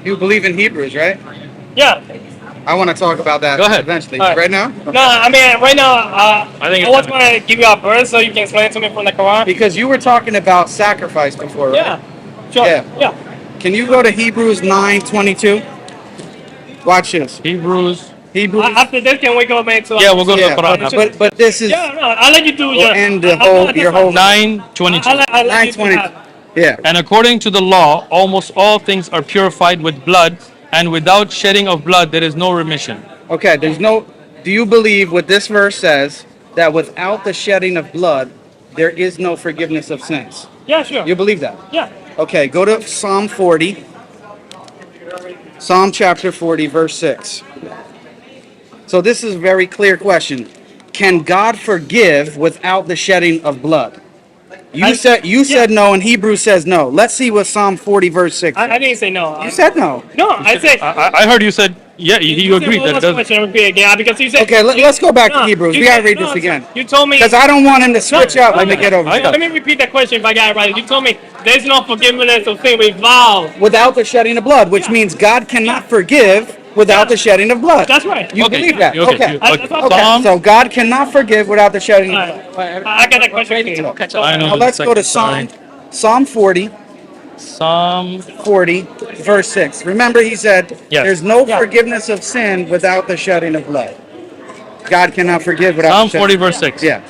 You believe in Hebrews, right? Yeah. I want to talk about that. Go ahead. Eventually. All right. Right now? No, I mean right now. I think I was going to give you a verse so you can explain to me from the Quran. Because you were talking about sacrifice before, right? Yeah. Sure. Yeah. Yeah. Can you go to Hebrews 9:22? Watch this. Hebrews. After this, can we go back to? Yeah, we'll go to the Yeah, Quran after. but this is Yeah, no, I'll let you do your. and your whole 9:22. I'll let you do 9:20. that. Yeah. And according to the law, almost all things are purified with blood, and without shedding of blood, there is no remission. Okay, do you believe what this verse says, that without the shedding of blood, there is no forgiveness of sins? Yeah, sure. You believe that? Yeah. Okay, go to Psalm 40. Psalm chapter 40, verse 6. So this is a very clear question. Can God forgive without the shedding of blood? You said no, and Hebrews says no. Let's see what Psalm 40, verse 6 says. I didn't say no. You said no. No, I said. I heard you said, yeah, you agreed that it doesn't. Because you said. Okay, let's go back to Hebrews. We gotta read this again. You told me. Because I don't want him to switch up. Let me get over. Let me repeat that question if I got it right. You told me there's no forgiveness of sin without the shedding of blood, which means God cannot forgive without the shedding of blood. That's right. You believe that? Okay. Okay. So God cannot forgive without the shedding of blood. I got a question for you. I know. Now let's go to Psalm 40. Psalm 40, verse 6. Remember, he said, Yes. there's no forgiveness of sin without the shedding of blood. God cannot forgive without Psalm the 40, shedding. verse 6. Yeah.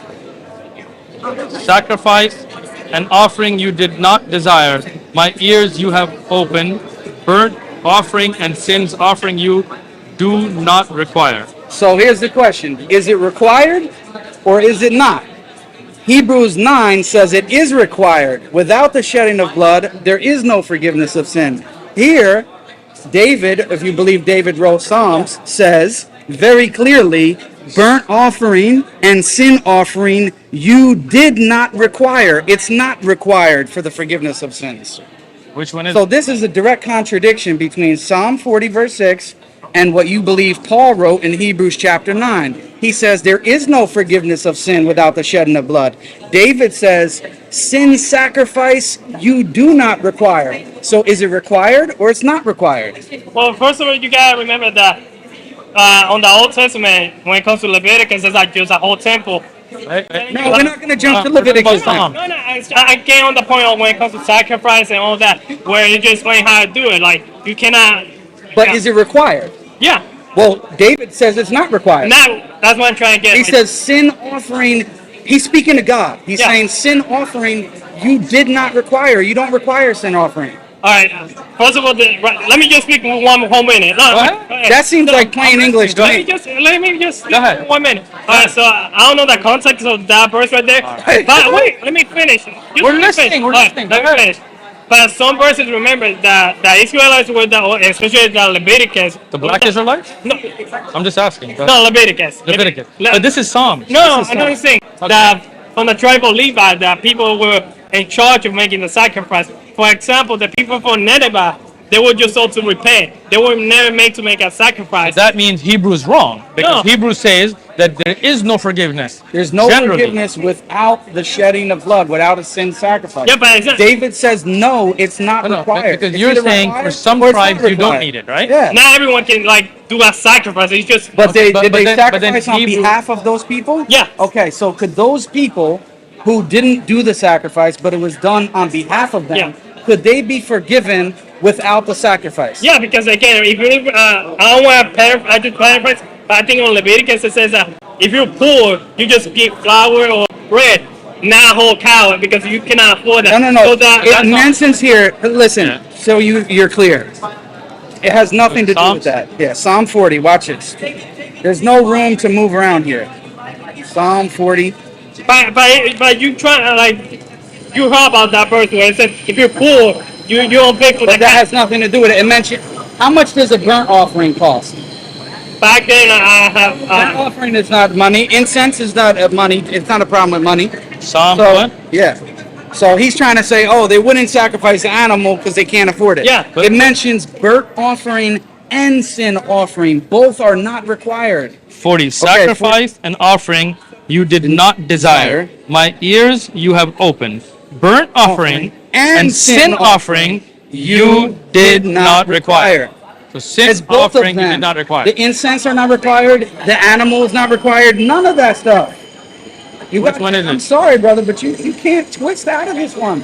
Sacrifice and offering you did not desire. My ears you have opened. Burnt offering and sins offering you do not require. So here's the question. Is it required or is it not? Hebrews 9 says it is required. Without the shedding of blood, there is no forgiveness of sin. Here, David, if you believe David wrote Psalms, says very clearly, burnt offering and sin offering you did not require. It's not required for the forgiveness of sins. Which one is So this is a direct contradiction between Psalm 40 verse 6 and what you believe Paul wrote in Hebrews chapter 9. He says there is no forgiveness of sin without the shedding of blood. David says sin sacrifice you do not require. So is it required or it's not required? Well, first of all, you gotta remember that on the Old Testament, when it comes to Leviticus, it's like just a whole temple. No, we're not going to jump to Leviticus. No, I get on the point of when it comes to sacrifice and all that, where you just explain how to do it. Like, you cannot... But is it required? Yeah. Well, David says it's not required. Now, that's what I'm trying to get. He says sin offering, he's speaking to God. He's saying sin offering you did not require. You don't require sin offering. All right. First of all, let me just speak one whole minute. No, that seems like plain English to me. Let me just speak Go ahead. 1 minute. All right, so I don't know the context of that verse right there. But wait, let me finish. We're listening. Let me finish. But some verses, remember that the Israelites were especially the Leviticus. the black Israelites? No, I'm just asking. no, Leviticus. Leviticus. But this is Psalms. No, I'm not saying that from the tribe of Levi, that people were in charge of making the sacrifice. For example, the people from Nineveh, they were just told to repent. They were never made to make a sacrifice. That means Hebrews wrong. Because No. Hebrews says that there is no forgiveness. There's no generally. forgiveness without the shedding of blood, without a sin sacrifice. Yeah, but it's not, David says no, it's not No, required. because It's you're either saying required for some or it's not tribes you don't required. need it, right? Yeah. not everyone can like do a sacrifice. It's just But Okay, did they but then sacrifice on Hebrew- behalf of those people? Yeah. Okay, so could those people who didn't do the sacrifice, but it was done on behalf of them, could they be forgiven without the sacrifice? yeah, because again, if you I don't want to paraphrase, but I think on Leviticus it says that if you're poor, you just give flour or bread, not a whole cow, because you cannot afford that. No. So that, It that's mentions here, listen, Yeah. so you're clear. It has nothing to do with Psalms? that. Yeah, Psalm 40, watch it. There's no room to move around here. Psalm 40. But you try like you heard about that verse where it said if you're poor, you don't pay for But the that has nothing to do with it. It mentioned, how much does a burnt offering cost? Back then I have Burnt offering is not money. Incense is not money. It's not a problem with money. Psalm So, what? yeah. So he's trying to say, oh, they wouldn't sacrifice an animal because they can't afford it. Yeah, but- It mentions burnt offering and sin offering. Both are not required. 40. Sacrifice and offering you did not desire. My ears you have opened. Burnt offering and sin offering you did not require. So sin It's both of offering you them. did not require. The incense are not required. The animal is not required. None of that stuff. Which one is it? I'm sorry, brother, but you can't twist out of this one.